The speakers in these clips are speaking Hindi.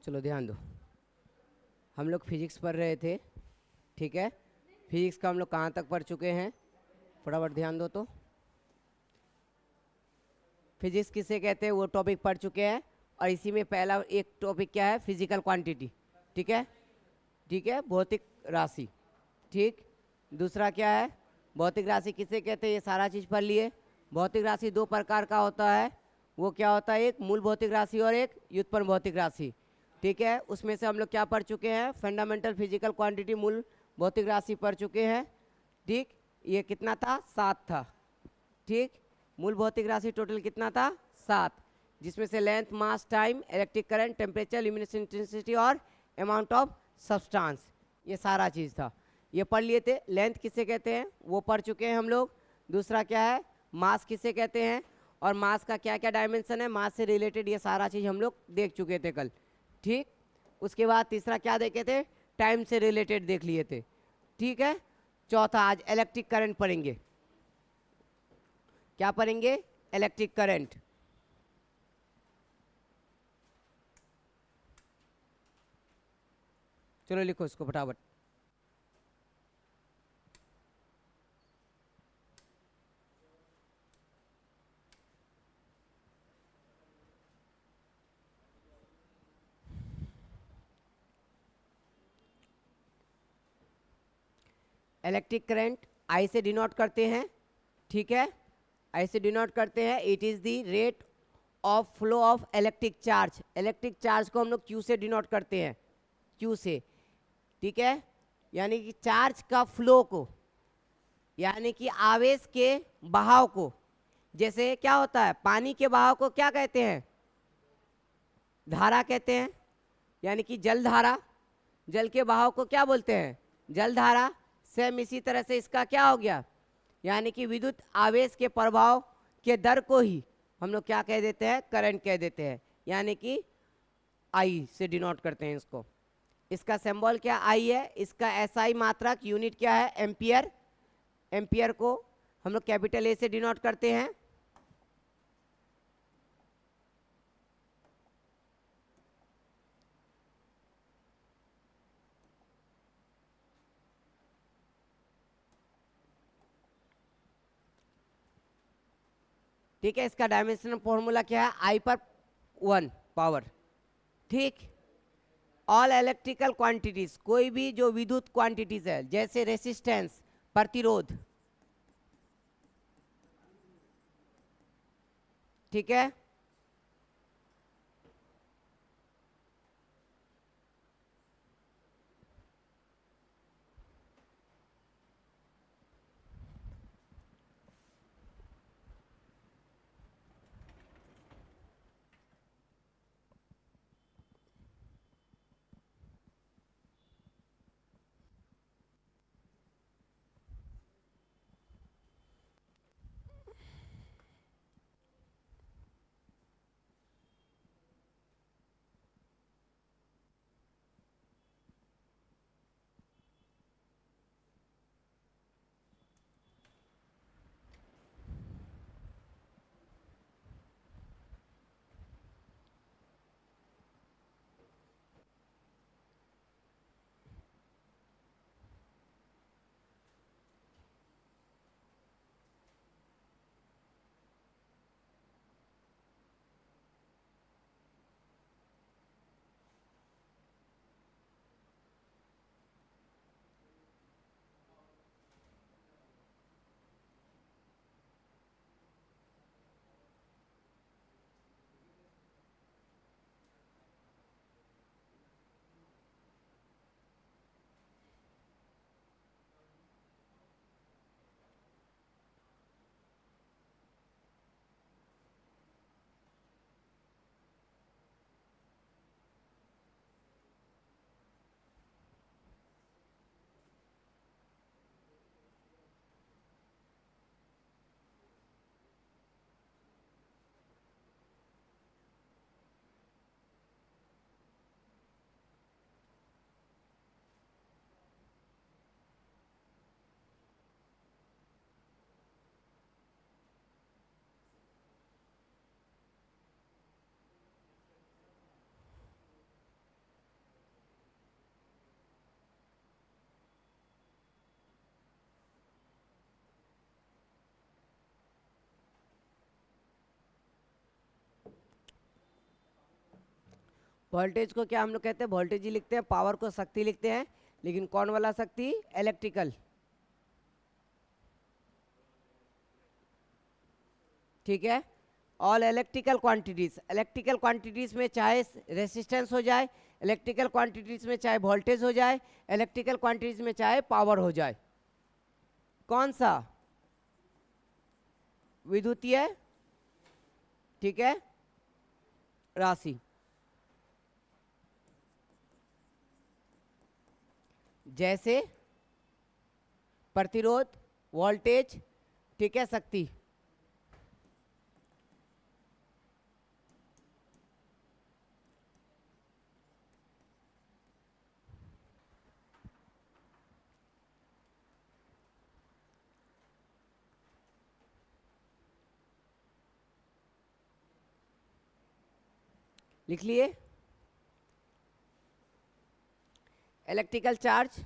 चलो ध्यान दो, हम लोग फिजिक्स पढ़ रहे थे, ठीक है। फिजिक्स का हम लोग कहाँ तक पढ़ चुके हैं, फटाफट ध्यान दो। तो फिजिक्स किसे कहते हैं वो टॉपिक पढ़ चुके हैं, और इसी में पहला एक टॉपिक क्या है, फिजिकल क्वांटिटी, ठीक है। ठीक है, भौतिक राशि, ठीक। दूसरा क्या है, भौतिक राशि किसे कहते हैं, ये सारा चीज़ पढ़ लिए। भौतिक राशि दो प्रकार का होता है, वो क्या होता है, एक मूल भौतिक राशि और एक व्युत्पन्न भौतिक राशि, ठीक है। उसमें से हम लोग क्या पढ़ चुके हैं, फंडामेंटल फिजिकल क्वांटिटी मूल भौतिक राशि पढ़ चुके हैं, ठीक। ये कितना था, 7 था, ठीक। मूल भौतिक राशि टोटल कितना था, 7, जिसमें से length, mass, time, electric current, temperature, luminescence intensity और अमाउंट ऑफ सब्सटेंस, ये सारा चीज़ था, ये पढ़ लिए थे। लेंथ किसे कहते हैं वो पढ़ चुके हैं हम लोग। दूसरा क्या है, मास किसे कहते हैं, और मास का क्या क्या डायमेंशन है, मास से रिलेटेड ये सारा चीज़ हम लोग देख चुके थे कल, ठीक। उसके बाद तीसरा क्या देखे थे, टाइम से रिलेटेड देख लिए थे, ठीक है। चौथा आज इलेक्ट्रिक करंट पढ़ेंगे। क्या पढ़ेंगे, इलेक्ट्रिक करंट। चलो लिखो इसको फटाफट। इलेक्ट्रिक करंट आई से डिनोट करते हैं, ठीक है। आई से डिनोट करते हैं, it is the rate of flow of electric charge. Electric charge को हम लोग क्यू से डिनोट करते हैं, क्यू से, ठीक है। यानी कि चार्ज का फ्लो को, यानी कि आवेश के बहाव को, जैसे क्या होता है, पानी के बहाव को क्या कहते हैं, धारा कहते हैं, यानी कि जल धारा। जल के बहाव को क्या बोलते हैं, जल धारा। सेम इसी तरह से इसका क्या हो गया, यानी कि विद्युत आवेश के प्रभाव के दर को ही हम लोग क्या कह देते हैं, करंट कह देते हैं, यानी कि आई से डिनोट करते हैं इसको। इसका सिंबल क्या आई है, इसका एसआई मात्रक यूनिट क्या है, एम्पियर। एम्पियर को हम लोग कैपिटल ए से डिनोट करते हैं। ठीक है, इसका डायमेंशनल फॉर्मूला क्या है, आई पर 1 पावर, ठीक। ऑल इलेक्ट्रिकल क्वांटिटीज, कोई भी जो विद्युत क्वांटिटीज है, जैसे रेसिस्टेंस, प्रतिरोध, ठीक है। वोल्टेज को क्या हम लोग कहते हैं, वोल्टेज ही लिखते हैं, पावर को शक्ति लिखते हैं, लेकिन कौन वाला शक्ति, इलेक्ट्रिकल, ठीक है। ऑल इलेक्ट्रिकल क्वांटिटीज में चाहे रेसिस्टेंस हो जाए, इलेक्ट्रिकल क्वांटिटीज में चाहे वोल्टेज हो जाए, इलेक्ट्रिकल क्वांटिटीज में चाहे पावर हो जाए, कौन सा, विद्युतीय, ठीक है, राशि। जैसे प्रतिरोध, वोल्टेज, ठीक है, शक्ति। लिख लिए, इलेक्ट्रिकल चार्ज,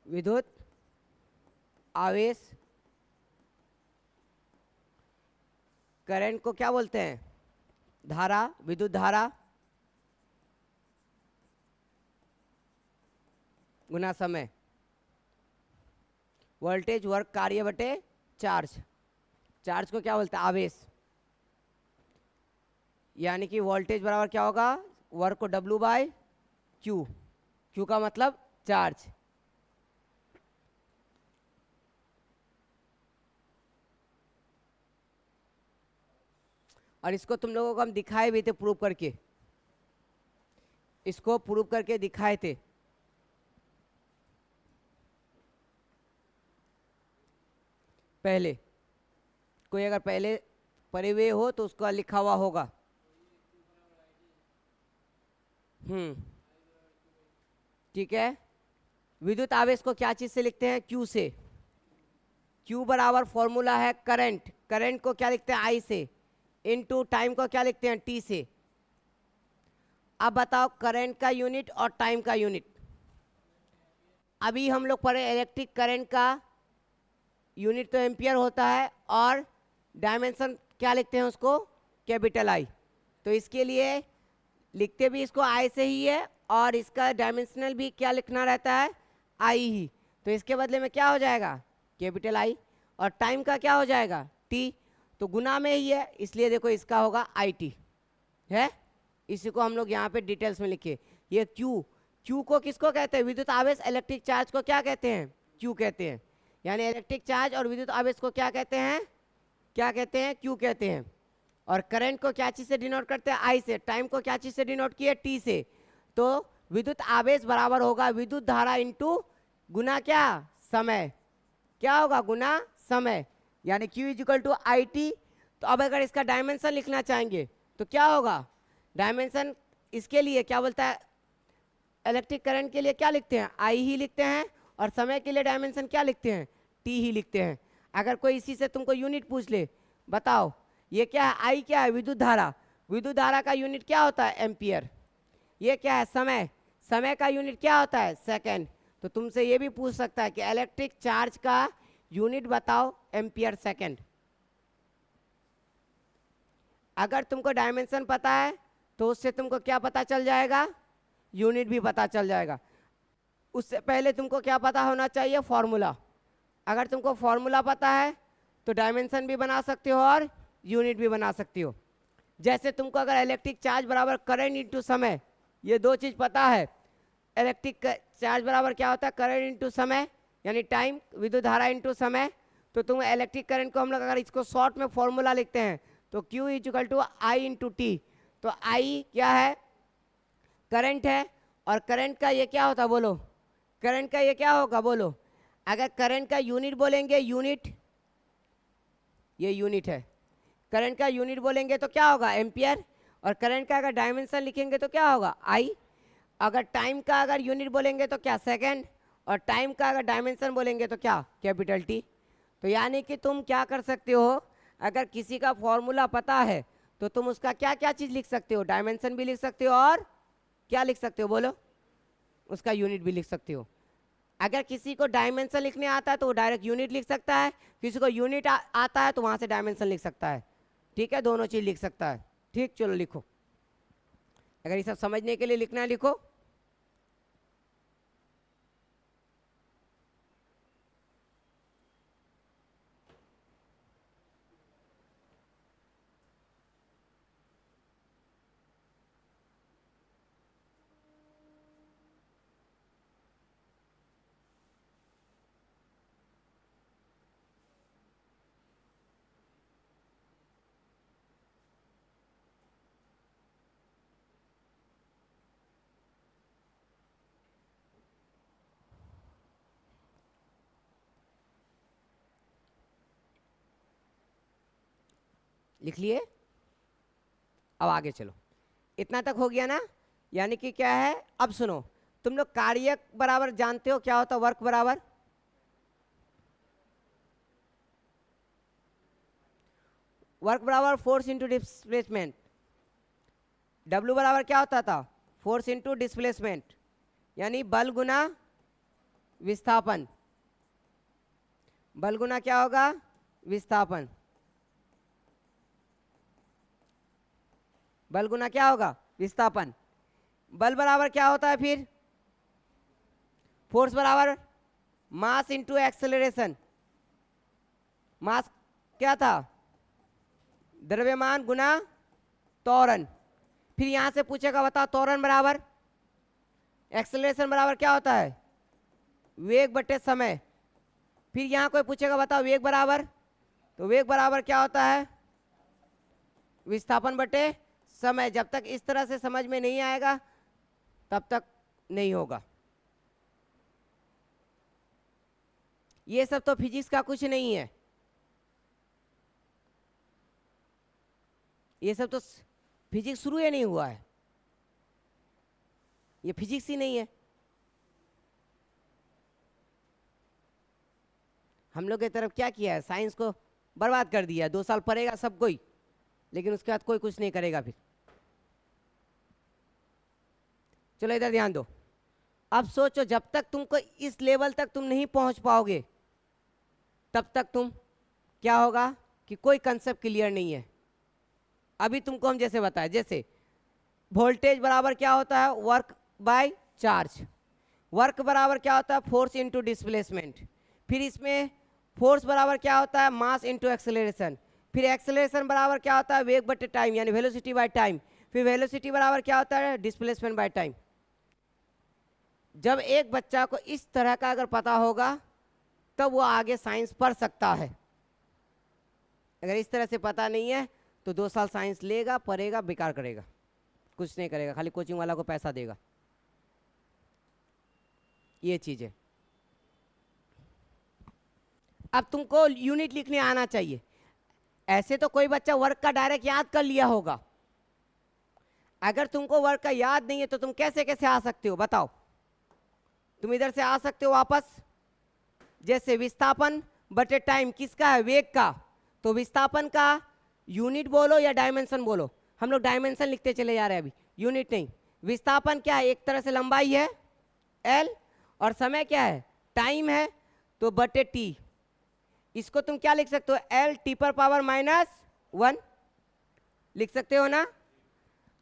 विद्युत आवेश, करंट को क्या बोलते हैं, धारा, विद्युत धारा गुना समय, वोल्टेज वर्क कार्य बटे चार्ज, चार्ज को क्या बोलते हैं, आवेश, यानी कि वोल्टेज बराबर क्या होगा, वर्क को W बाय क्यू, क्यू का मतलब चार्ज। और इसको तुम लोगों को हम दिखाए भी थे प्रूव करके, इसको प्रूव करके दिखाए थे। पहले कोई अगर पहले पढ़े हुए हो तो उसको लिखा हुआ होगा। ठीक है। विद्युत आवेश को क्या चीज से लिखते हैं, क्यू से। क्यू बराबर फॉर्मूला है करंट, करंट को क्या लिखते हैं, आई से, इनटू टाइम को क्या लिखते हैं, टी से। अब बताओ करंट का यूनिट और टाइम का यूनिट। अभी हम लोग पढ़े इलेक्ट्रिक करंट का यूनिट तो एम्पियर होता है और डायमेंशन क्या लिखते हैं उसको, कैपिटल आई। तो इसके लिए लिखते भी इसको आई से ही है और इसका डायमेंशनल भी क्या लिखना रहता है, आई ही। तो इसके बदले में क्या हो जाएगा, कैपिटल आई, और टाइम का क्या हो जाएगा, टी। तो गुना में ही है इसलिए देखो इसका होगा आई टी है। इसी को हम लोग यहाँ पे डिटेल्स में लिखे। ये क्यू, क्यू को किसको कहते हैं, विद्युत आवेश, इलेक्ट्रिक चार्ज को क्या कहते हैं, क्यू कहते हैं। यानी इलेक्ट्रिक चार्ज और विद्युत आवेश को क्या कहते हैं, क्या कहते हैं, क्यू कहते हैं। और करंट को क्या चीज से डिनोट करते हैं, आई से। टाइम को क्या चीज से डिनोट किए, टी से। तो विद्युत आवेश बराबर होगा विद्युत धारा इंटू गुना क्या, समय। क्या होगा, गुना समय, यानी Q equal to I T. तो अब अगर इसका डायमेंशन लिखना चाहेंगे तो क्या होगा, डायमेंशन इसके लिए क्या बोलता है, इलेक्ट्रिक करंट के लिए क्या लिखते हैं, आई ही लिखते हैं, और समय के लिए डायमेंशन क्या लिखते हैं, टी ही लिखते हैं। अगर कोई इसी से तुमको यूनिट पूछ ले, बताओ ये क्या है, आई क्या है, विद्युत धारा, विद्युत धारा का यूनिट क्या होता है, एम्पियर। ये क्या है, समय, समय का यूनिट क्या होता है, सेकेंड। तो तुमसे ये भी पूछ सकता है कि इलेक्ट्रिक चार्ज का यूनिट बताओ, एम्पियर सेकेंड। अगर तुमको डायमेंशन पता है तो उससे तुमको क्या पता चल जाएगा, यूनिट भी पता चल जाएगा। उससे पहले तुमको क्या पता होना चाहिए, फॉर्मूला। अगर तुमको फॉर्मूला पता है तो डायमेंशन भी बना सकते हो और यूनिट भी बना सकते हो। जैसे तुमको अगर इलेक्ट्रिक चार्ज बराबर करंट इंटू समय, ये दो चीज पता है। इलेक्ट्रिक चार्ज बराबर क्या होता है, करंट इंटू समय, यानी टाइम, विद्युत धारा इंटू समय। तो तुम इलेक्ट्रिक करंट को हम लोग अगर इसको शॉर्ट में फॉर्मूला लिखते हैं तो Q equal to I into T. तो आई क्या है, करंट है, और करंट का ये क्या होता, बोलो, करंट का ये क्या होगा, बोलो। अगर करंट का यूनिट बोलेंगे, यूनिट, ये यूनिट है, करंट का यूनिट बोलेंगे तो क्या होगा, एम्पियर। और करंट का अगर डायमेंशन लिखेंगे तो क्या होगा, आई। अगर टाइम का अगर यूनिट बोलेंगे तो क्या, सेकेंड। और टाइम का अगर डायमेंशन बोलेंगे तो क्या, कैपिटल टी। तो यानी कि तुम क्या कर सकते हो, अगर किसी का फॉर्मूला पता है तो तुम उसका क्या क्या चीज लिख सकते हो, डायमेंशन भी लिख सकते हो और क्या लिख सकते हो बोलो, उसका यूनिट भी लिख सकते हो। अगर किसी को डायमेंशन लिखने आता है तो वो डायरेक्ट यूनिट लिख सकता है, किसी को यूनिट आता है तो वहां से डायमेंशन लिख सकता है। ठीक है, दोनों चीज लिख सकता है। ठीक, चलो लिखो। अगर ये सब समझने के लिए लिखना है लिखो। लिख लिए? अब आगे चलो। इतना तक हो गया ना? यानी कि क्या है, अब सुनो, तुम लोग कार्य बराबर जानते हो क्या होता है? वर्क बराबर, वर्क बराबर फोर्स इंटू डिस्प्लेसमेंट। डब्ल्यू बराबर क्या होता था? फोर्स इंटू डिस्प्लेसमेंट, यानी बल गुना विस्थापन। बल गुना क्या होगा? विस्थापन। बल गुना क्या होगा? विस्थापन। बल बराबर क्या होता है फिर? फोर्स बराबर मास इंटू एक्सेलरेशन। मास क्या था? द्रव्यमान गुना त्वरण। फिर यहां से पूछेगा बताओ त्वरण बराबर, एक्सेलरेशन बराबर क्या होता है? वेग बटे समय। फिर यहां कोई पूछेगा बताओ वेग बराबर, तो वेग बराबर क्या होता है? विस्थापन बटे समय। जब तक इस तरह से समझ में नहीं आएगा तब तक नहीं होगा। ये सब तो फिजिक्स का कुछ नहीं है, ये सब तो फिजिक्स शुरू ही नहीं हुआ है, ये फिजिक्स ही नहीं है। हम लोग की तरफ क्या किया है, साइंस को बर्बाद कर दिया है। 2 साल पढ़ेगा सब कोई, लेकिन उसके बाद कोई कुछ नहीं करेगा फिर। चलो इधर ध्यान दो। अब सोचो, जब तक तुमको इस लेवल तक तुम नहीं पहुंच पाओगे तब तक तुम क्या होगा कि कोई कंसेप्ट क्लियर नहीं है। अभी तुमको हम जैसे बताए, जैसे वोल्टेज बराबर क्या होता है? Work by charge. वर्क बराबर क्या होता है? Force into displacement. फिर इसमें फोर्स बराबर क्या होता है? Mass into acceleration. फिर एक्सेलरेशन बराबर क्या होता है? वेग बटे टाइम, यानी वेलोसिटी बाय टाइम। फिर वेलोसिटी बराबर क्या होता है? Displacement by time. जब एक बच्चा को इस तरह का अगर पता होगा तब वो आगे साइंस पढ़ सकता है। अगर इस तरह से पता नहीं है तो 2 साल साइंस लेगा, पढ़ेगा, बेकार करेगा, कुछ नहीं करेगा, खाली कोचिंग वाला को पैसा देगा। ये चीज है। अब तुमको यूनिट लिखने आना चाहिए। ऐसे तो कोई बच्चा वर्क का डायरेक्ट याद कर लिया होगा, अगर तुमको वर्क का याद नहीं है तो तुम कैसे कैसे आ सकते हो बताओ? तुम इधर से आ सकते हो वापस, जैसे विस्थापन बटे टाइम किसका है? वेग का। तो विस्थापन का यूनिट बोलो या डायमेंशन बोलो, हम लोग डायमेंशन लिखते चले जा रहे हैं अभी, यूनिट नहीं। विस्थापन क्या है? एक तरह से लंबाई है L, और समय क्या है? टाइम है, तो बटे T। इसको तुम क्या लिख सकते हो? L T पर पावर -1 लिख सकते हो ना?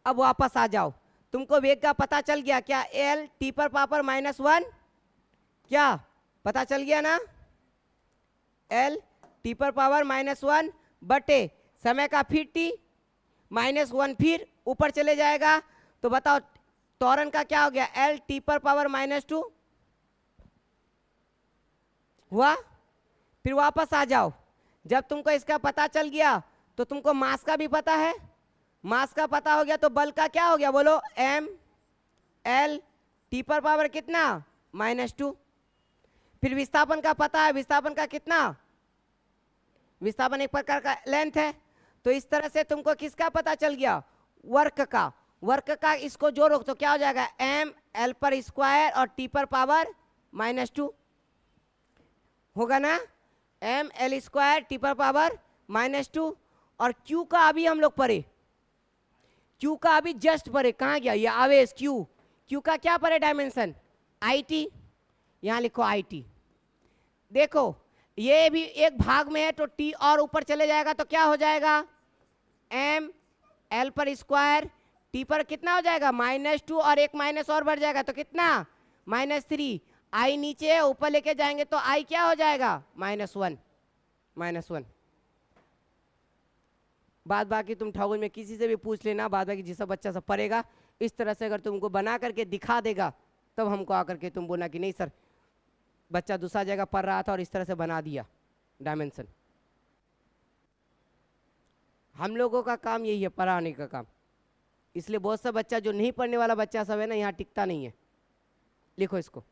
अब वापस आ जाओ, तुमको वेग का पता चल गया क्या? L T पर पावर -1, क्या पता चल गया ना? L T पर पावर -1 बटे समय का फिर T -1, फिर ऊपर चले जाएगा। तो बताओ त्वरण का क्या हो गया? L T पर पावर -2 हुआ। फिर वापस आ जाओ, जब तुमको इसका पता चल गया तो तुमको मास का भी पता है। मास का पता हो गया तो बल का क्या हो गया बोलो? M L T पर पावर कितना? -2। फिर विस्थापन का पता है, विस्थापन का कितना? विस्थापन एक प्रकार का लेंथ है। तो इस तरह से तुमको किसका पता चल गया? वर्क का। वर्क का इसको जोड़ो तो क्या हो जाएगा? M L पर स्क्वायर और T पर पावर -2 होगा ना? M L स्क्वायर T पर पावर -2 और Q का अभी हम लोग पढ़े, Q का अभी जस्ट पढ़े, कहाँ गया ये आवेश Q का क्या पढ़े डायमेंशन IT, यहाँ लिखो IT। देखो ये भी एक भाग में है तो T और ऊपर चले जाएगा तो क्या हो जाएगा M L पर स्क्वायर, T पर कितना हो जाएगा -2 और एक माइनस और बढ़ जाएगा तो कितना -3, I नीचे है ऊपर लेके जाएंगे तो I क्या हो जाएगा -1। बाद बाकी तुम ठाकुर में किसी से भी पूछ लेना, बाद बाकी जिस बच्चा सब पढ़ेगा इस तरह से अगर तुमको बना करके दिखा देगा तब हमको आकर के तुम बोलना कि नहीं सर बच्चा दूसरा जगह पढ़ रहा था और इस तरह से बना दिया डायमेंशन। हम लोगों का काम यही है, पढ़ाने का काम, इसलिए बहुत सा बच्चा जो नहीं पढ़ने वाला बच्चा सब है ना यहाँ टिकता नहीं है। लिखो इसको,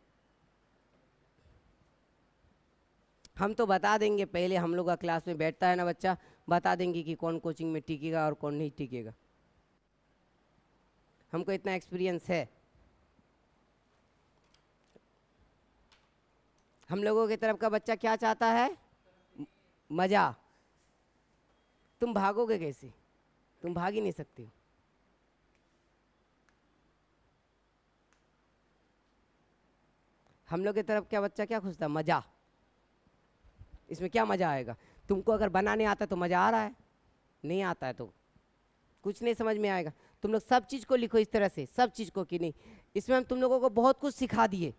हम तो बता देंगे पहले, हम लोग का क्लास में बैठता है ना बच्चा, बता देंगे कि कौन कोचिंग में टिकेगा और कौन नहीं टिकेगा, हमको इतना एक्सपीरियंस है। हम लोगों की तरफ का बच्चा क्या चाहता है मजा। तुम भागोगे कैसे, तुम भाग ही नहीं सकते हो। हम लोग की तरफ क्या बच्चा क्या खोजता है मजा। इसमें क्या मजा आएगा, तुमको अगर बनाने आता है तो मजा आ रहा है, नहीं आता है तो कुछ नहीं समझ में आएगा। तुम लोग सब चीज को लिखो इस तरह से, सब चीज को कि नहीं, इसमें हम तुम लोगों को बहुत कुछ सिखा दिए।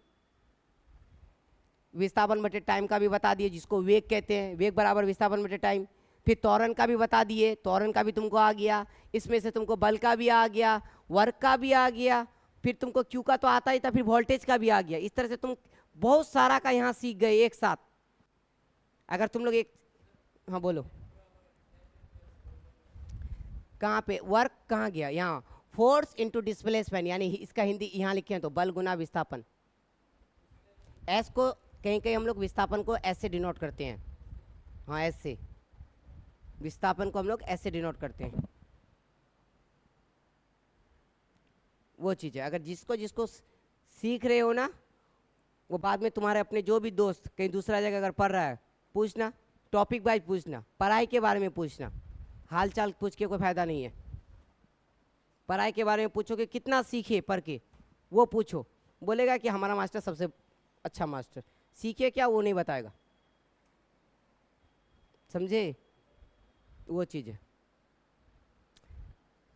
विस्थापन बटे टाइम का भी बता दिए, जिसको वेग कहते हैं, वेग बराबर विस्थापन बटे टाइम। फिर त्वरण का भी बता दिए, त्वरण का भी तुमको आ गया, इसमें से तुमको बल का भी आ गया, वर्क का भी आ गया, फिर तुमको क्यू का तो आता ही था, फिर वोल्टेज का भी आ गया। इस तरह से तुम बहुत सारा का यहाँ सीख गए एक साथ। अगर तुम लोग एक, हाँ बोलो कहाँ पे वर्क कहाँ गया, यहाँ फोर्स इनटू डिस्प्लेसमेंट, यानी इसका हिंदी यहाँ लिखे हैं तो बल गुना विस्थापन। एस को कहीं कहीं हम लोग विस्थापन को एस से डिनोट करते हैं, हाँ एस से, विस्थापन को हम लोग एस से डिनोट करते हैं। वो चीज़ है, अगर जिसको जिसको सीख रहे हो ना, वो बाद में तुम्हारे अपने जो भी दोस्त कहीं दूसरा जगह अगर पढ़ रहा है पूछना, टॉपिक वाइज पूछना, पढ़ाई के बारे में पूछना, हाल चाल पूछ के कोई फायदा नहीं है। पढ़ाई के बारे में पूछो कि कितना सीखे पढ़ के, वो पूछो, बोलेगा कि हमारा मास्टर सबसे अच्छा मास्टर, सीखे क्या वो नहीं बताएगा, समझे। वो चीज़ है,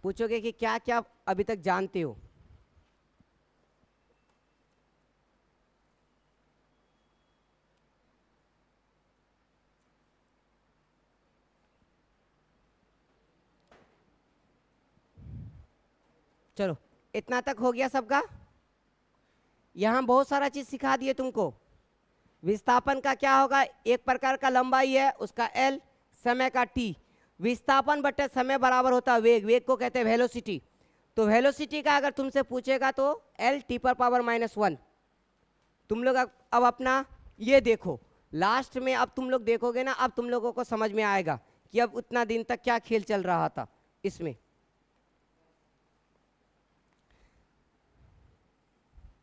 पूछोगे कि क्या क्या अभी तक जानते हो। चलो इतना तक हो गया सबका। यहाँ बहुत सारा चीज सिखा दिए तुमको। विस्थापन का क्या होगा, एक प्रकार का लंबाई है उसका L, समय का T, विस्थापन बटे समय बराबर होता है वेग, वेग को कहते हैं वेलोसिटी। तो वेलोसिटी का अगर तुमसे पूछेगा तो L T⁻⁻⁻1। तुम लोग अब अपना ये देखो, लास्ट में अब तुम लोग देखोगे ना, अब तुम लोगों को समझ में आएगा कि अब उतना दिन तक क्या खेल चल रहा था इसमें।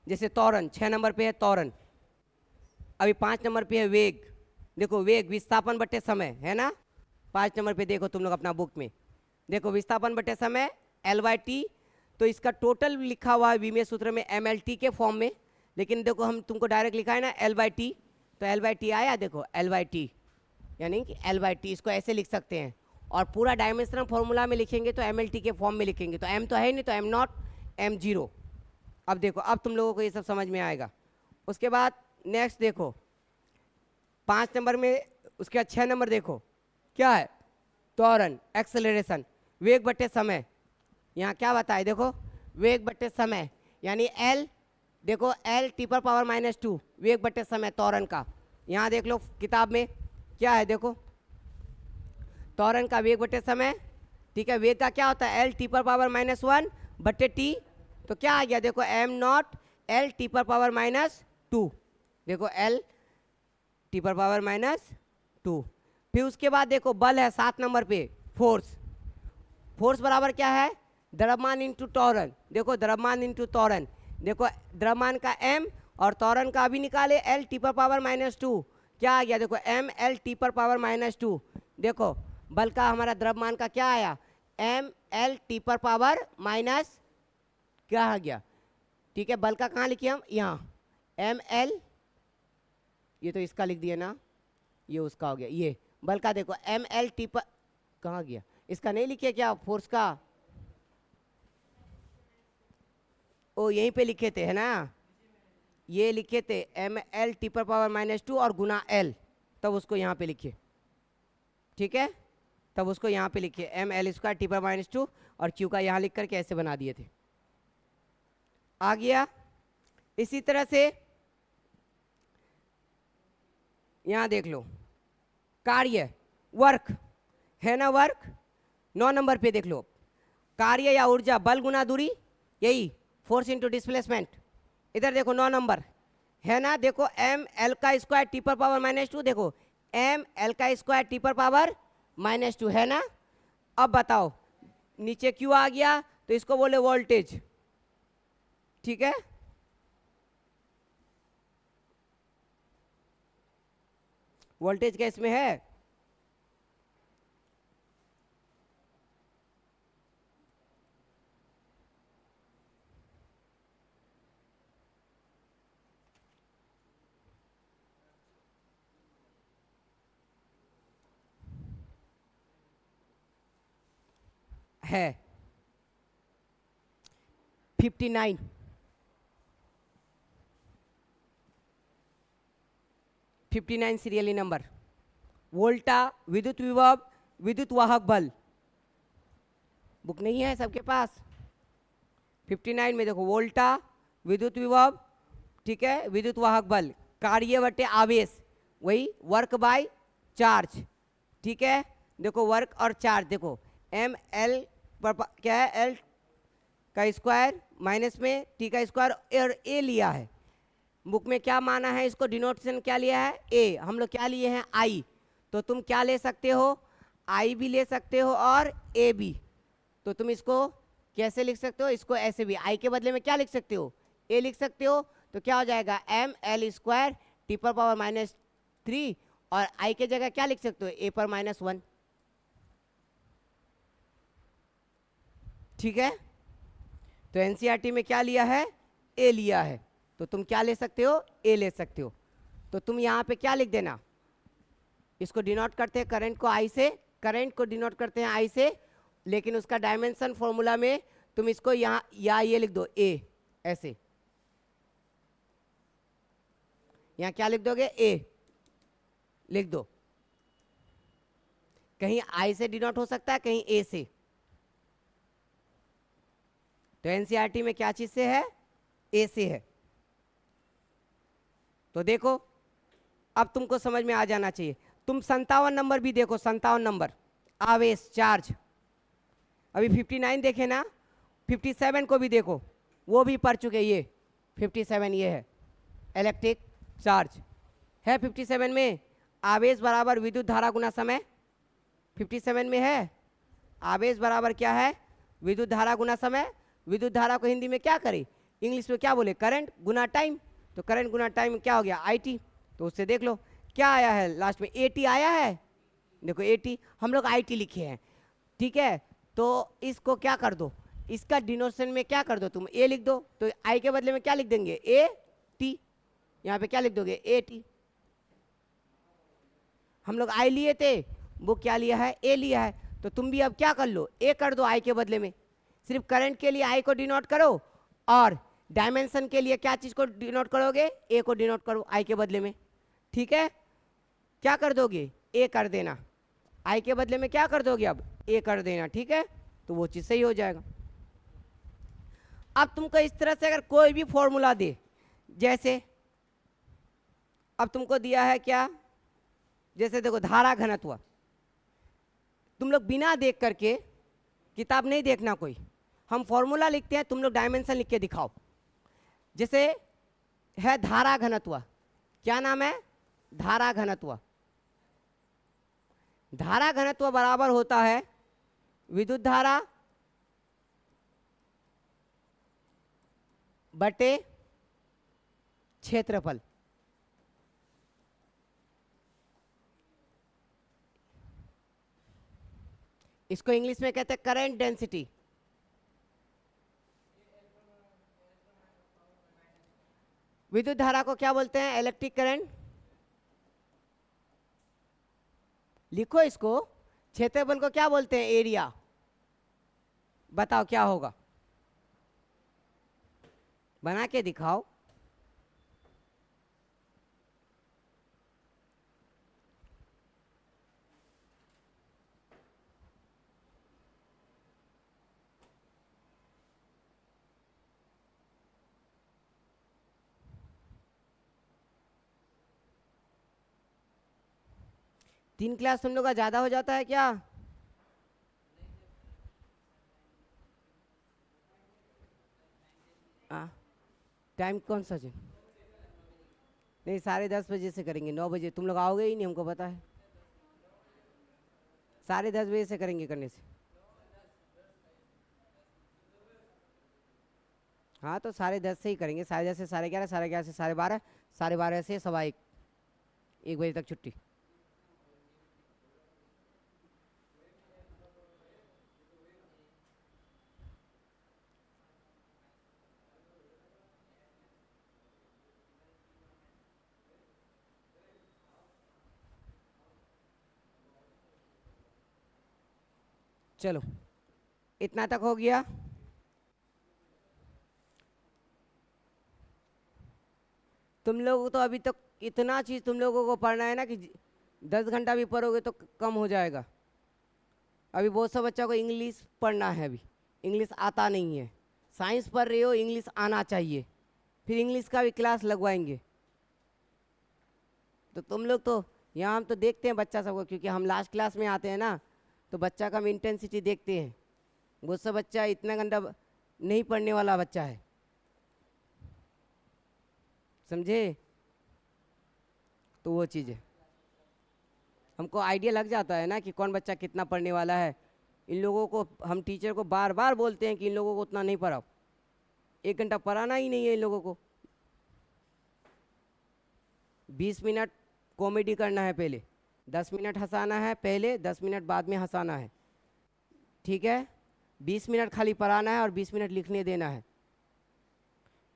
जैसे त्वरण 6 नंबर पे है त्वरण, अभी 5 नंबर पे है वेग। देखो वेग विस्थापन बटे समय है ना, 5 नंबर पे देखो तुम लोग अपना बुक में देखो, विस्थापन बटे समय L/T, तो इसका टोटल लिखा हुआ है विमेय सूत्र में MLT के फॉर्म में, लेकिन देखो हम तुमको डायरेक्ट लिखा है ना L/T, तो L/T आया, देखो L/T यानी कि L/T, इसको ऐसे लिख सकते हैं। और पूरा डायमेंशनल फॉर्मूला में लिखेंगे तो MLT के फॉर्म में लिखेंगे, तो M तो है नहीं, तो M0 M0। अब देखो अब तुम लोगों को ये सब समझ में आएगा। उसके बाद नेक्स्ट देखो 5 नंबर में, उसके बाद 6 नंबर देखो क्या है, त्वरण एक्सेलरेशन, वेग बटे समय। यहाँ क्या बताए देखो, वेग बटे समय यानी L, देखो L T⁻⁻2 वेग बटे समय त्वरण का। यहाँ देख लो किताब में क्या है, देखो त्वरण का वेग बटे समय, ठीक है। वेग का क्या होता है L T⁻⁻1 बटे T, तो क्या आ गया देखो M0 L T⁻⁻2, देखो L T⁻⁻2। फिर उसके बाद देखो बल है 7 नंबर पे, फोर्स, फोर्स बराबर क्या है द्रव्यमान इंटू त्वरण। देखो द्रव्यमान इंटू त्वरण, देखो द्रव्यमान का M और त्वरण का अभी निकाले L T⁻⁻2, क्या आ गया देखो M L T⁻⁻2। देखो बल का हमारा द्रव्यमान का क्या आया, एम एल टी पर पावर माइनस क्या आ गया, ठीक है। बल का कहाँ लिखिए हम, यहाँ एम एल, ये तो इसका लिख दिया ना, ये उसका हो गया, ये बल का देखो एम एल टी पर, कहाँ गया, इसका नहीं लिखे क्या फोर्स का, ओ यहीं पे लिखे थे है ना, ये लिखे थे एम एल टी पर पावर -2 और गुना एल, तब उसको यहाँ पे लिखिए, ठीक है, तब उसको यहाँ पे लिखिए एम एल स्क्वायर टी पर -2 और क्यू का यहाँ लिख करके ऐसे बना दिए थे, आ गया। इसी तरह से यहाँ देख लो कार्य, वर्क है ना, वर्क 9 नंबर पे देख लो, कार्य या ऊर्जा बल गुना दूरी, यही फोर्स इंटू डिस्प्लेसमेंट। इधर देखो 9 नंबर है ना, देखो एम एल का स्क्वायर टी पर पावर -2, देखो एम एल का स्क्वायर टी पर पावर -2 है ना। अब बताओ नीचे क्यू आ गया तो इसको बोले वोल्टेज, ठीक है। वोल्टेज क्या इसमें है, है 59, 59 सीरियली नंबर, वोल्टा विद्युत विभव विद्युत वाहक बल, बुक नहीं है सबके पास, 59 में देखो वोल्टा विद्युत विभव, ठीक है, विद्युत वाहक बल, कार्य बटे आवेश, वही वर्क बाय चार्ज, ठीक है। देखो वर्क और चार्ज, देखो एम एल क्या है, एल का स्क्वायर माइनस में टी का स्क्वायर और ए लिया है, बुक में क्या माना है, इसको डिनोटेशन क्या लिया है, ए, हम लोग क्या लिए हैं, आई, तो तुम क्या ले सकते हो, आई भी ले सकते हो और ए भी, तो तुम इसको कैसे लिख सकते हो, इसको ऐसे भी, आई के बदले में क्या लिख सकते हो, ए लिख सकते हो, तो क्या हो जाएगा एम एल स्क्वायर टी पर पावर -3 और आई के जगह क्या लिख सकते हो, ए पर -1, ठीक है। तो एनसीईआरटी में क्या लिया है, ए लिया है, तो तुम क्या ले सकते हो, ए ले सकते हो, तो तुम यहाँ पे क्या लिख देना, इसको डिनोट करते हैं करंट को आई से, करंट को डिनोट करते हैं आई से, लेकिन उसका डायमेंशन फॉर्मूला में तुम इसको यहाँ या ये लिख दो ए, ऐसे यहाँ क्या लिख दोगे, ए लिख दो, कहीं आई से डिनोट हो सकता है, कहीं ए से, तो एनसीईआरटी में क्या चीज से है, ए से है। तो देखो अब तुमको समझ में आ जाना चाहिए, तुम 57 नंबर भी देखो, 57 नंबर आवेश चार्ज, अभी 59 देखे ना, 57 को भी देखो, वो भी पढ़ चुके, ये 57 ये है इलेक्ट्रिक चार्ज है, 57 में आवेश बराबर विद्युत धारा गुना समय, 57 में है आवेश बराबर क्या है, विद्युत धारा गुना समय, विद्युत धारा को हिंदी में क्या करें, इंग्लिश में क्या बोले, करंट गुना टाइम, तो करंट गुना टाइम क्या हो गया, आईटी, तो उससे देख लो क्या आया है लास्ट में, एटी आया है, देखो एटी, हम लोग आईटी लिखे हैं, ठीक है। तो इसको क्या कर दो, इसका डिनोशन में क्या कर दो, तुम ए लिख दो, तो आई के बदले में क्या लिख देंगे, ए टी, यहाँ पे क्या लिख दोगे, ए टी, हम लोग आई लिए थे, वो क्या लिया है, ए लिया है, तो तुम भी अब क्या कर लो, ए कर दो आई के बदले में, सिर्फ करंट के लिए आई को डिनोट करो और डायमेंशन के लिए क्या चीज को डिनोट करोगे, ए को डिनोट करो आई के बदले में, ठीक है। क्या कर दोगे, ए कर देना, आई के बदले में क्या कर दोगे, अब ए कर देना, ठीक है, तो वो चीज सही हो जाएगा। अब तुमको इस तरह से अगर कोई भी फॉर्मूला दे, जैसे अब तुमको दिया है क्या, जैसे देखो धारा घनत्व, तुम लोग बिना देख करके, किताब नहीं देखना कोई, हम फॉर्मूला लिखते हैं, तुम लोग डायमेंशन लिख के दिखाओ, जैसे है धारा घनत्व, क्या नाम है, धारा घनत्व, धारा घनत्व बराबर होता है विद्युत धारा बटे क्षेत्रफल, इसको इंग्लिश में कहते हैं करंट डेंसिटी। विद्युत धारा को क्या बोलते हैं? Electric current. लिखो इसको। क्षेत्रफल को क्या बोलते हैं? एरिया। बताओ क्या होगा? बना के दिखाओ। तीन क्लास तुम लोग का ज्यादा हो जाता है क्या? टाइम कौन सा जी? नहीं, 10:30 बजे से करेंगे। 9 बजे तुम लोग आओगे ही नहीं, हमको पता है। 10:30 बजे से करेंगे करने से। हाँ तो 10:30 से ही करेंगे। 10:30 से 11:30, 11:30 से 12:30, 12:30 से 1:15, 1 बजे तक छुट्टी। चलो इतना तक हो गया। तुम लोग तो अभी तक इतना चीज तुम लोगों को पढ़ना है ना कि 10 घंटा भी पढ़ोगे तो कम हो जाएगा। अभी बहुत सा बच्चा को इंग्लिश पढ़ना है, अभी इंग्लिश आता नहीं है। साइंस पढ़ रहे हो, इंग्लिश आना चाहिए, फिर इंग्लिश का भी क्लास लगवाएंगे। तो तुम लोग तो यहाँ हम तो देखते हैं बच्चा सबको, क्योंकि हम लास्ट क्लास में आते हैं ना, तो बच्चा का हम इंटेंसिटी देखते हैं। बहुत सा बच्चा इतना घंटा नहीं पढ़ने वाला बच्चा है, समझे? तो वो चीज़ है, हमको आइडिया लग जाता है ना कि कौन बच्चा कितना पढ़ने वाला है। इन लोगों को हम टीचर को बार बार बोलते हैं कि इन लोगों को उतना नहीं पढ़ाओ। 1 घंटा पढ़ाना ही नहीं है इन लोगों को। 20 मिनट कॉमेडी करना है पहले, 10 मिनट हंसाना है पहले, 10 मिनट बाद में हंसाना है, ठीक है? 20 मिनट खाली पढ़ाना है और 20 मिनट लिखने देना है।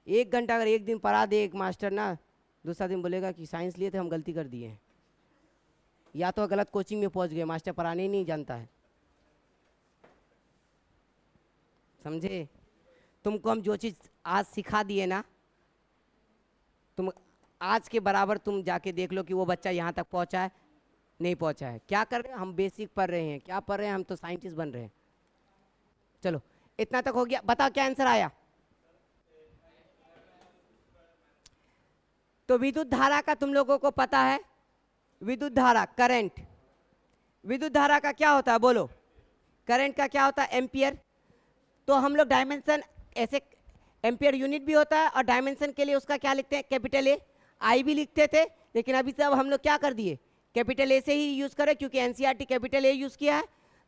1 घंटा अगर एक दिन पढ़ा दे एक मास्टर ना, दूसरा दिन बोलेगा कि साइंस लिए थे, हम गलती कर दिए हैं, या तो गलत कोचिंग में पहुंच गए, मास्टर पढ़ाने ही नहीं जानता है, समझे? तुमको हम जो चीज़ आज सिखा दिए ना, तुम आज के बराबर तुम जाके देख लो कि वो बच्चा यहाँ तक पहुँचा है नहीं पहुँचा है। क्या कर रहे हैं हम? बेसिक पढ़ रहे हैं। क्या पढ़ रहे हैं हम? तो साइंटिस्ट बन रहे हैं। चलो इतना तक हो गया। बताओ क्या आंसर आया? तो विद्युत धारा का तुम लोगों को पता है, विद्युत धारा करंट। विद्युत धारा का क्या होता है बोलो? करंट का क्या होता है? एम्पियर। तो हम लोग डायमेंशन ऐसे, एम्पियर यूनिट भी होता है और डायमेंशन के लिए उसका क्या लिखते हैं? Capital A. आई भी लिखते थे, लेकिन अभी सब हम लोग क्या कर दिए? कैपिटल ए से ही यूज करें, क्योंकि एनसीईआरटी कैपिटल ए यूज किया है।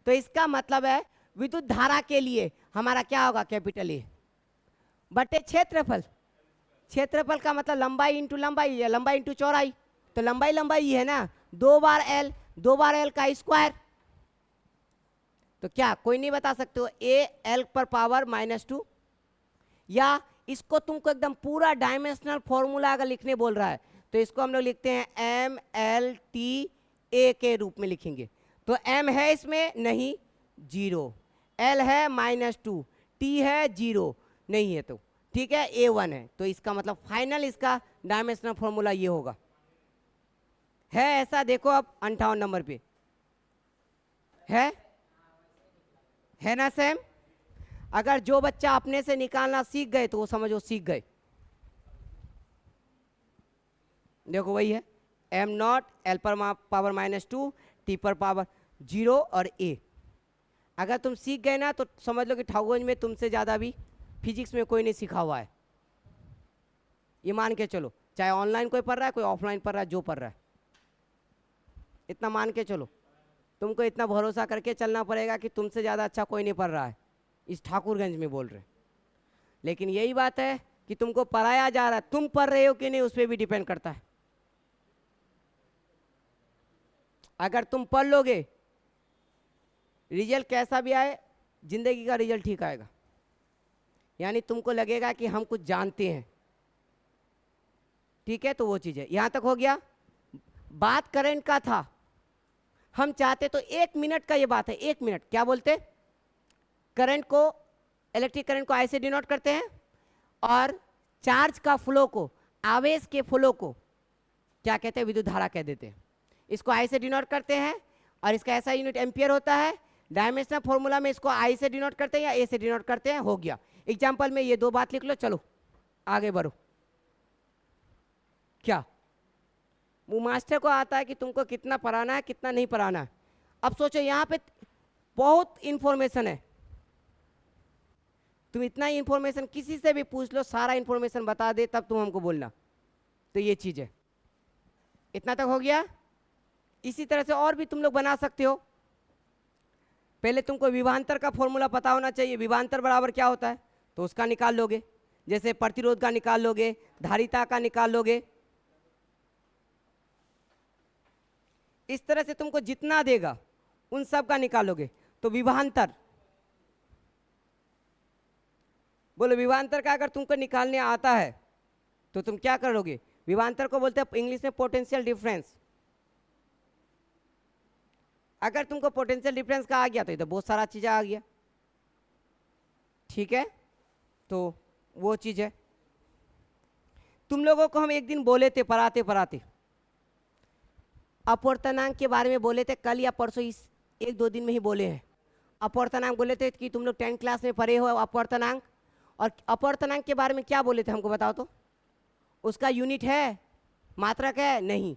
तो इसका मतलब है विद्युत धारा के लिए हमारा क्या होगा? कैपिटल ए बटे क्षेत्रफल। क्षेत्रफल का मतलब लंबाई इंटू लंबाई, या लंबाई इंटू चौड़ाई। तो लंबाई लंबाई है ना, 2 बार एल, 2 बार एल का स्क्वायर। तो क्या कोई नहीं बता सकते हो? ए एल पर पावर -2। या इसको तुमको एकदम पूरा डायमेंशनल फॉर्मूला अगर लिखने बोल रहा है, तो इसको हम लोग लिखते हैं एम एल टी ए के रूप में लिखेंगे। तो एम है इसमें नहीं, 0, एल है -2, टी है 0 नहीं है, तो ठीक है A1 है। तो इसका मतलब फाइनल इसका डायमेंशनल फॉर्मूला ये होगा। है ऐसा? देखो अब 58 नंबर पे है ना सेम? अगर जो बच्चा अपने से निकालना सीख गए तो वो समझो सीख गए। देखो वही है, m0 l पर पावर -2, t पर पावर 0 और a। अगर तुम सीख गए ना तो समझ लो कि ठाकुरगंज में तुमसे ज़्यादा भी फिजिक्स में कोई नहीं सीखा हुआ है, ये मान के चलो। चाहे ऑनलाइन कोई पढ़ रहा है, कोई ऑफलाइन पढ़ रहा है, जो पढ़ रहा है, इतना मान के चलो। तुमको इतना भरोसा करके चलना पड़ेगा कि तुमसे ज़्यादा अच्छा कोई नहीं पढ़ रहा है, इस ठाकुरगंज में बोल रहे। लेकिन यही बात है कि तुमको पढ़ाया जा रहा है, तुम पढ़ रहे हो कि नहीं उस पर भी डिपेंड करता है। अगर तुम पढ़ लोगे, रिजल्ट कैसा भी आए, जिंदगी का रिजल्ट ठीक आएगा। यानी तुमको लगेगा कि हम कुछ जानते हैं, ठीक है। तो वो चीज़ है, यहां तक हो गया। बात करंट का था, हम चाहते तो 1 मिनट का ये बात है, 1 मिनट क्या बोलते, करंट को, इलेक्ट्रिक करंट को ऐसे डिनोट करते हैं, और चार्ज का फ्लो को, आवेश के फ्लो को क्या कहते हैं, विद्युत धारा कह देते हैं। इसको आई से डिनोट करते हैं, और इसका ऐसा यूनिट एम्पियर होता है। डायमेंशनल फॉर्मूला में इसको आई से डिनोट करते हैं या ए से डिनोट करते हैं, हो गया। एग्जाम्पल में ये 2 बात लिख लो, चलो आगे बढ़ो। क्या वो मास्टर को आता है कि तुमको कितना पढ़ाना है कितना नहीं पढ़ाना है। अब सोचो यहाँ पे बहुत इंफॉर्मेशन है, तुम इतना इंफॉर्मेशन किसी से भी पूछ लो, सारा इंफॉर्मेशन बता दे, तब तुम हमको बोलना। तो ये चीज है, इतना तक हो गया। इसी तरह से और भी तुम लोग बना सकते हो। पहले तुमको विभवांतर का फॉर्मूला पता होना चाहिए। विभवांतर बराबर क्या होता है, तो उसका निकाल लोगे। जैसे प्रतिरोध का निकाल लोगे, धारिता का निकाल लोगे। इस तरह से तुमको जितना देगा उन सब का निकालोगे। तो विभवांतर, बोलो विभवांतर का अगर तुमको निकालने आता है तो तुम क्या करोगे, विभवांतर को बोलते हैं इंग्लिश में पोटेंशियल डिफरेंस। अगर तुमको पोटेंशियल डिफरेंस का आ गया तो इधर बहुत सारा चीज आ गया, ठीक है। तो वो चीज है। तुम लोगों को हम एक दिन बोले थे पढ़ाते पढ़ाते, अपवर्तनांक के बारे में बोले थे, कल या परसों, इस 1-2 दिन में ही बोले हैं। अपवर्तनांक बोले थे कि तुम लोग 10th क्लास में पढ़े हो अपवर्तनांक। और अपवर्तनांक के बारे में क्या बोले थे हमको बताओ तो, उसका यूनिट है, मात्रक है, नहीं।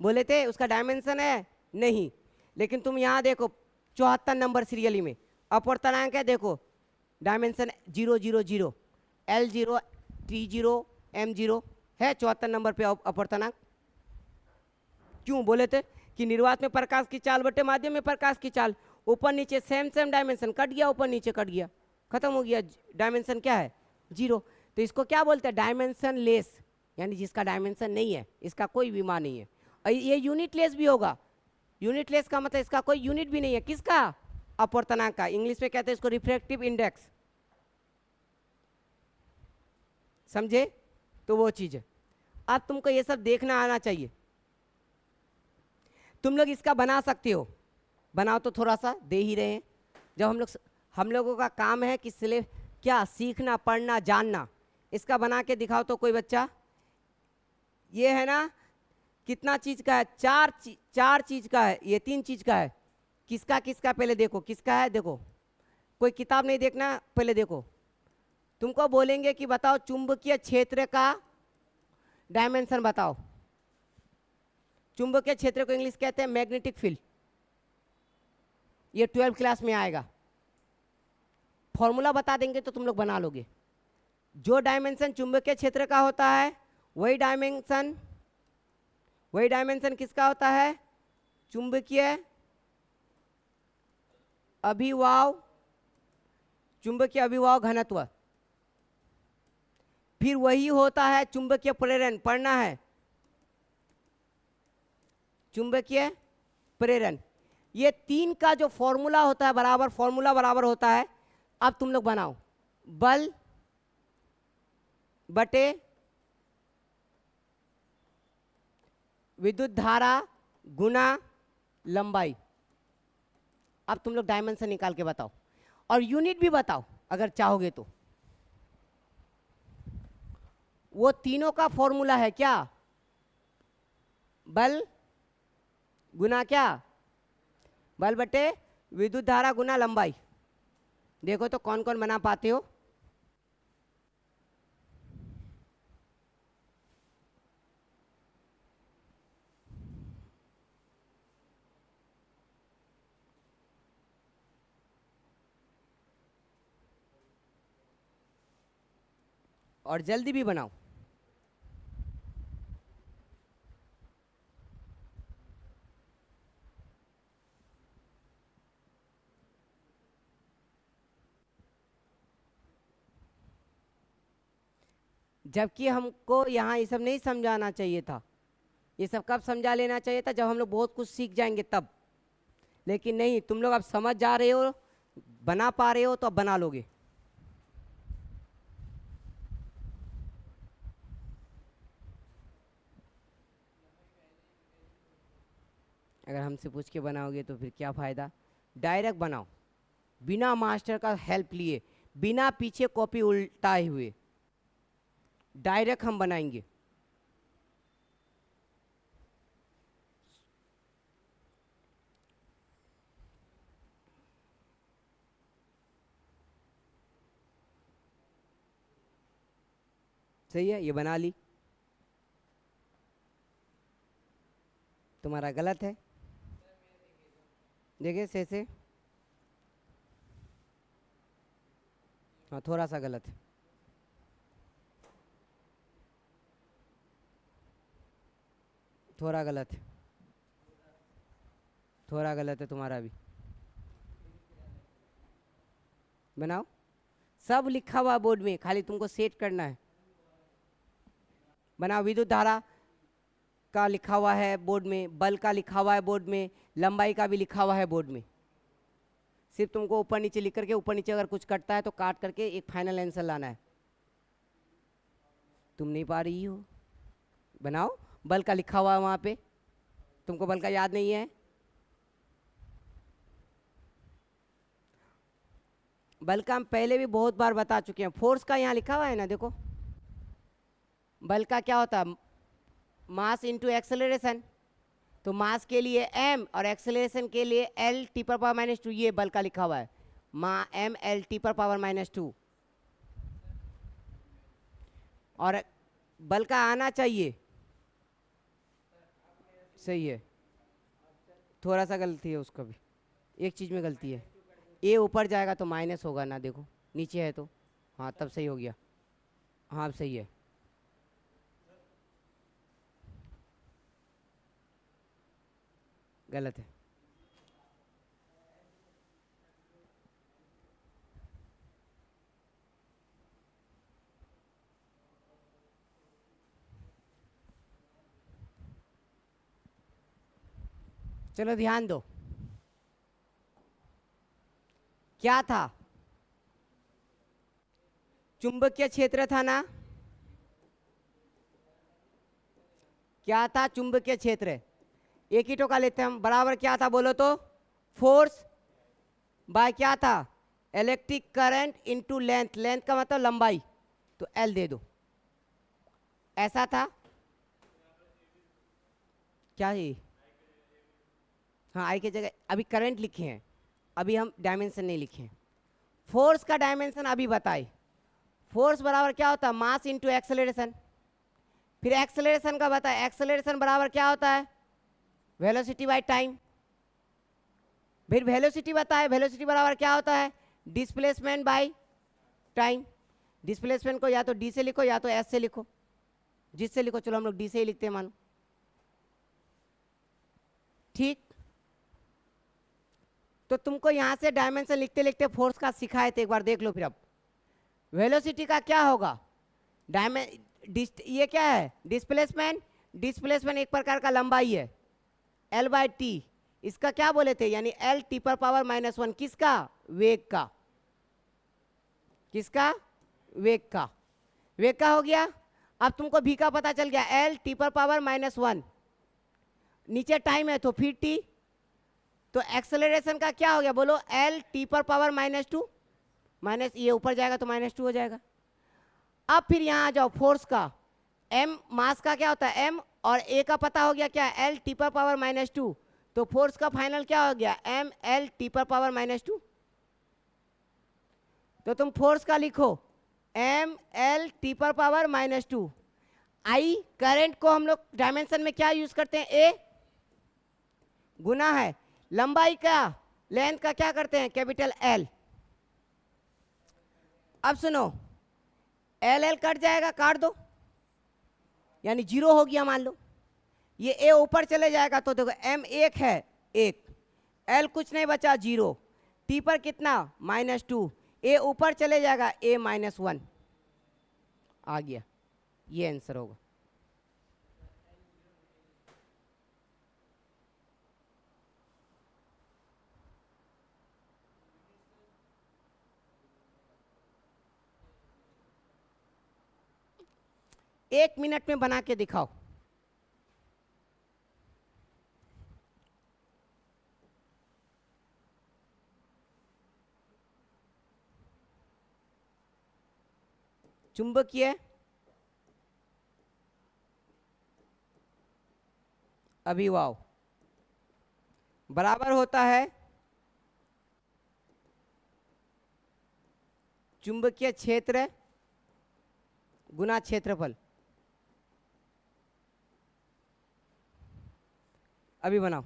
बोले थे उसका डायमेंशन है, नहीं। लेकिन तुम यहाँ देखो 74 नंबर सीरियली में अपवर्तनांक है, देखो डायमेंशन 000 L0 T0 M0 है 74 नंबर पे अपवर्तनांक। क्यों बोले थे कि निर्वात में प्रकाश की चाल बटे माध्यम में प्रकाश की चाल, ऊपर नीचे सेम सेम डायमेंशन, कट गया ऊपर नीचे कट गया, खत्म हो गया, डायमेंशन क्या है 0। तो इसको क्या बोलते हैं, डायमेंशन लेस, यानी जिसका डायमेंशन नहीं है, इसका कोई भी मान नहीं है। और ये यूनिट लेस भी होगा। यूनिट लेस का मतलब इसका कोई यूनिट भी नहीं है, किसका, अपवर्तनांक का। इंग्लिश में कहते हैं इसको रिफ्रैक्टिव इंडेक्स, समझे। तो वो चीज है। अब तुमको ये सब देखना आना चाहिए। तुम लोग इसका बना सकते हो, बनाओ तो थोड़ा सा दे ही रहे हैं। जब हम लोगों का काम है कि क्या सीखना, पढ़ना, जानना। इसका बना के दिखाओ तो कोई बच्चा। ये है ना, कितना चीज का है, चार चीज का है, ये 3 चीज का है। किसका किसका पहले देखो, किसका है देखो, कोई किताब नहीं देखना, पहले देखो। तुमको बोलेंगे कि बताओ चुंबकीय क्षेत्र का डायमेंशन बताओ। चुंबकीय क्षेत्र को इंग्लिश कहते हैं मैग्नेटिक फील्ड। ये 12th क्लास में आएगा। फॉर्मूला बता देंगे तो तुम लोग बना लोगे। जो डायमेंशन चुंबकीय क्षेत्र का होता है वही डायमेंशन किसका होता है, चुंबकीय अभिवाव, चुंबकीय अभिवाव घनत्व। फिर वही होता है चुंबकीय प्रेरण, पढ़ना है चुंबकीय प्रेरण। ये 3 का जो फॉर्मूला होता है बराबर, फॉर्मूला बराबर होता है। अब तुम लोग बनाओ, बल बटे विद्युत धारा गुना लंबाई। अब तुम लोग डायमेंशन निकाल के बताओ, और यूनिट भी बताओ अगर चाहोगे तो। वो तीनों का फॉर्मूला है क्या, बल गुना क्या, बल बटे विद्युत धारा गुना लंबाई। देखो तो कौन कौन बना पाते हो। और जल्दी भी बनाओ। जबकि हमको यहाँ ये सब नहीं समझाना चाहिए था। ये सब कब समझा लेना चाहिए था, जब हम लोग बहुत कुछ सीख जाएंगे तब। लेकिन नहीं, तुम लोग अब समझ जा रहे हो, बना पा रहे हो तो अब बना लोगे। अगर हमसे पूछ के बनाओगे तो फिर क्या फ़ायदा। डायरेक्ट बनाओ, बिना मास्टर का हेल्प लिए, बिना पीछे कॉपी उल्टाए हुए, डायरेक्ट हम बनाएंगे। सही है, ये बना ली, तुम्हारा गलत है। देखिए से हाँ, थोड़ा सा गलत है, थोड़ा गलत है, थोड़ा गलत है तुम्हारा भी। बनाओ, सब लिखा हुआ बोर्ड में, खाली तुमको सेट करना है। बनाओ, विद्युत धारा का लिखा हुआ है बोर्ड में, बल का लिखा हुआ है बोर्ड में, लंबाई का भी लिखा हुआ है बोर्ड में। सिर्फ तुमको ऊपर नीचे लिख करके, ऊपर नीचे अगर कुछ कटता है तो काट करके एक फाइनल आंसर लाना है। तुम नहीं पा रही हो, बनाओ। बल का लिखा हुआ है वहां पे, तुमको बल का याद नहीं है। बल का हम पहले भी बहुत बार बता चुके हैं। फोर्स का यहाँ लिखा हुआ है ना, देखो। बल का क्या होता है, मास इंटू एक्सेलरेशन। तो मास के लिए m और एक्सेलरेशन के लिए l टी पर पावर -2, ये बल का लिखा हुआ है, m l टी पर पावर -2। और बल का आना चाहिए, सही है, थोड़ा सा गलती है उसका भी, एक चीज में गलती है। ए ऊपर जाएगा तो माइनस होगा ना, देखो नीचे है तो, हाँ तब सही हो गया। हाँ सही है। गलत है। चलो ध्यान दो, क्या था, चुंबकीय क्षेत्र था ना, क्या था, चुंबकीय क्षेत्र। एक ही टोका लेते हैं हम, बराबर क्या था बोलो तो, फोर्स बाय क्या था, electric current into length, length का मतलब लंबाई, तो एल दे दो, ऐसा था क्या ही। हाँ, आई की जगह अभी करंट लिखे हैं, अभी हम डायमेंशन नहीं लिखे हैं। फोर्स का डायमेंशन अभी बताए, फोर्स बराबर क्या होता है, मास इंटू एक्सेलरेशन। फिर एक्सेलरेशन का बताए, एक्सेलरेशन बराबर क्या होता है, वेलोसिटी बाय टाइम। फिर वेलोसिटी बताए, वेलोसिटी बराबर क्या होता है, डिस्प्लेसमेंट बाय टाइम। डिस्प्लेसमेंट को या तो डी से लिखो या तो एस से लिखो, जिससे लिखो, चलो हम लोग डी से ही लिखते हैं मानो, ठीक। तो तुमको यहां से डायमेंशन लिखते लिखते फोर्स का सिखाए थे, एक बार देख लो फिर। अब वेलोसिटी का क्या होगा, ये क्या है, डिस्प्लेसमेंट। डिस्प्लेसमेंट एक प्रकार का लंबाई है, एल बाई टी। इसका क्या बोले थे, यानी एल टी पर पावर -1, किसका, वेग का, किसका, वेग का, वेग का हो गया। अब तुमको भी का पता चल गया, एल टी पर पावर -1, नीचे टाइम है तो फिर टी, तो एक्सेलरेशन का क्या हो गया बोलो, एल टी पर पावर -2, माइनस ये ऊपर जाएगा तो -2 हो जाएगा। अब फिर यहां आ जाओ, फोर्स का, एम मास का क्या होता है एम, और ए का पता हो गया क्या, एल टी पर पावर -2, तो फोर्स का फाइनल क्या हो गया, एम एल टी पर पावर -2। तो तुम फोर्स का लिखो, एम एल टी पर पावर -2। आई करंट को हम लोग डायमेंशन में क्या यूज करते हैं, ए गुना है लंबाई का, लेंथ का क्या करते हैं, कैपिटल एल। अब सुनो, एल एल कट जाएगा, काट दो, यानी 0 हो गया मान लो। ये ए ऊपर चले जाएगा तो देखो एम 1 है, 1, एल कुछ नहीं बचा 0, टी पर कितना -2, ए ऊपर चले जाएगा, ए -1 आ गया, ये आंसर होगा। 1 मिनट में बना के दिखाओ। चुंबकीय अभिभाव बराबर होता है चुंबकीय क्षेत्र गुना क्षेत्रफल। अभी बनाओ।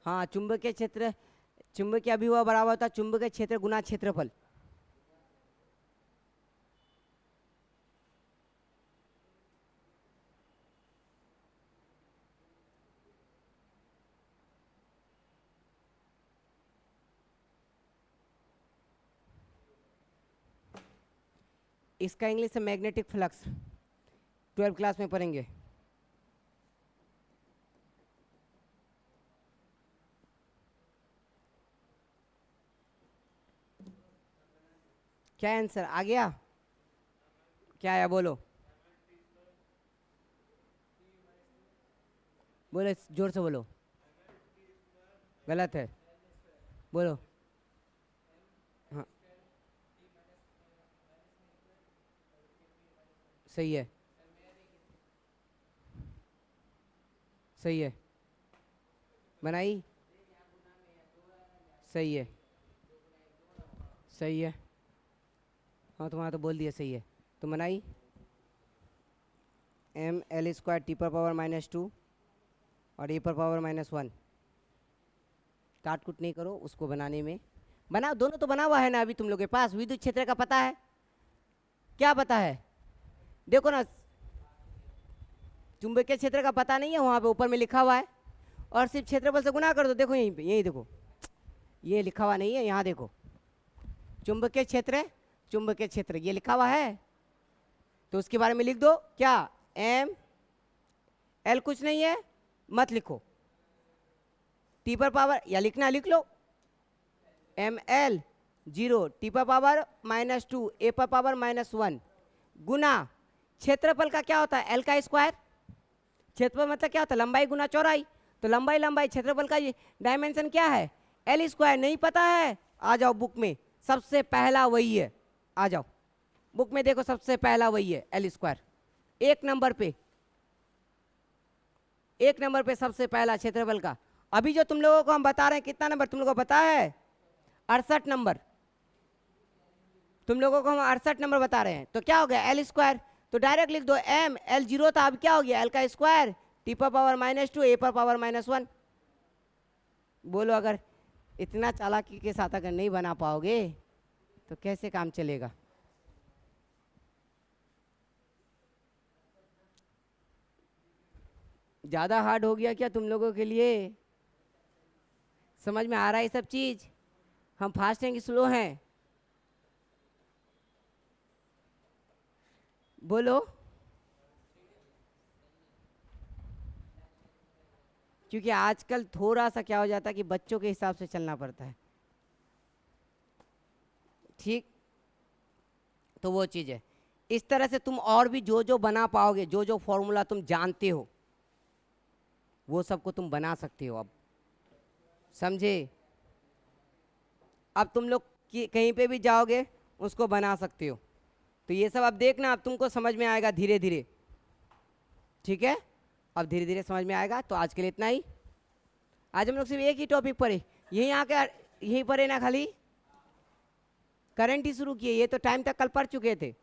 हाँ, चुंबकीय क्षेत्र, चुंबकीय अभिभाव बराबर होता है चुंबकीय क्षेत्र गुना क्षेत्रफल। इसका इंग्लिश है मैग्नेटिक फ्लक्स, 12th क्लास में पढ़ेंगे। क्या आंसर आ गया? क्या आया बोलो, बोलो जोर से बोलो। गलत है, बोलो। हाँ सही है, सही है, बनाई, सही है, सही है। हाँ तुम्हारा तो बोल दिया सही है, तो बनाई ml² T⁻⁻² और A⁻⁻1। काट कुट नहीं करो उसको बनाने में, बना दोनों तो बना हुआ है ना अभी तुम लोग के पास। विद्युत क्षेत्र का पता है, क्या पता है देखो ना, चुंबकीय क्षेत्र का पता नहीं है, वहां पे ऊपर में लिखा हुआ है, और सिर्फ क्षेत्रफल से गुना कर दो। देखो यहीं पे, यही देखो, ये लिखा हुआ नहीं है, यहाँ देखो चुंबकीय क्षेत्र, चुंबकीय क्षेत्र ये लिखा हुआ है, तो उसके बारे में लिख दो। क्या ml कुछ नहीं है, मत लिखो, T⁻, या लिखना लिख लो ml 0 T⁻⁻2 A⁻⁻1 गुना क्षेत्रफल का क्या होता है, L का स्क्वायर। क्षेत्रफल मतलब क्या होता है, लंबाई गुना चौड़ाई, तो लंबाई लंबाई, क्षेत्रफल का डायमेंशन क्या है, L²। नहीं पता है, आ जाओ बुक में, सबसे पहला वही है, आ जाओ बुक में देखो, सबसे पहला वही है L²। एक नंबर पे, एक नंबर पे सबसे पहला क्षेत्रफल का। अभी जो तुम लोगों को हम बता रहे हैं, कितना नंबर तुम लोगों को पता है, 68 नंबर। तुम लोगों को हम 68 नंबर बता रहे हैं, तो क्या हो गया L², तो डायरेक्ट लिख दो ml 0 था, अब क्या हो गया L का स्क्वायर T⁻⁻2 A⁻⁻1। बोलो, अगर इतना चालाकी के साथ अगर नहीं बना पाओगे तो कैसे काम चलेगा। ज्यादा हार्ड हो गया क्या तुम लोगों के लिए? समझ में आ रहा है ये सब चीज? हम फास्ट हैं कि स्लो हैं, बोलो। क्योंकि आजकल थोड़ा सा क्या हो जाता है कि बच्चों के हिसाब से चलना पड़ता है, ठीक, तो वो चीज़ है। इस तरह से तुम और भी जो जो बना पाओगे, जो जो फॉर्मूला तुम जानते हो वो सबको तुम बना सकते हो। अब समझे? अब तुम लोग कहीं पे भी जाओगे उसको बना सकते हो। तो ये सब अब देखना, अब तुमको समझ में आएगा धीरे धीरे, ठीक है? अब धीरे धीरे समझ में आएगा। तो आज के लिए इतना ही। आज हम लोग सिर्फ एक ही टॉपिक पढ़े, यहीं आके यहीं पढ़े ना, खाली करंट ही शुरू किए। ये तो टाइम तक कल पढ़ चुके थे,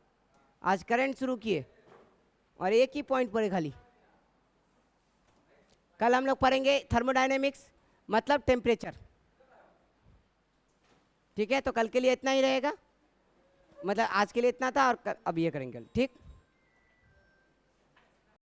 आज करंट शुरू किए और एक ही पॉइंट पढ़े खाली। कल हम लोग पढ़ेंगे थर्मोडायनेमिक्स, मतलब टेम्परेचर, ठीक है? तो कल के लिए इतना ही रहेगा, मतलब आज के लिए इतना था, और अब ये करेंगे, ठीक।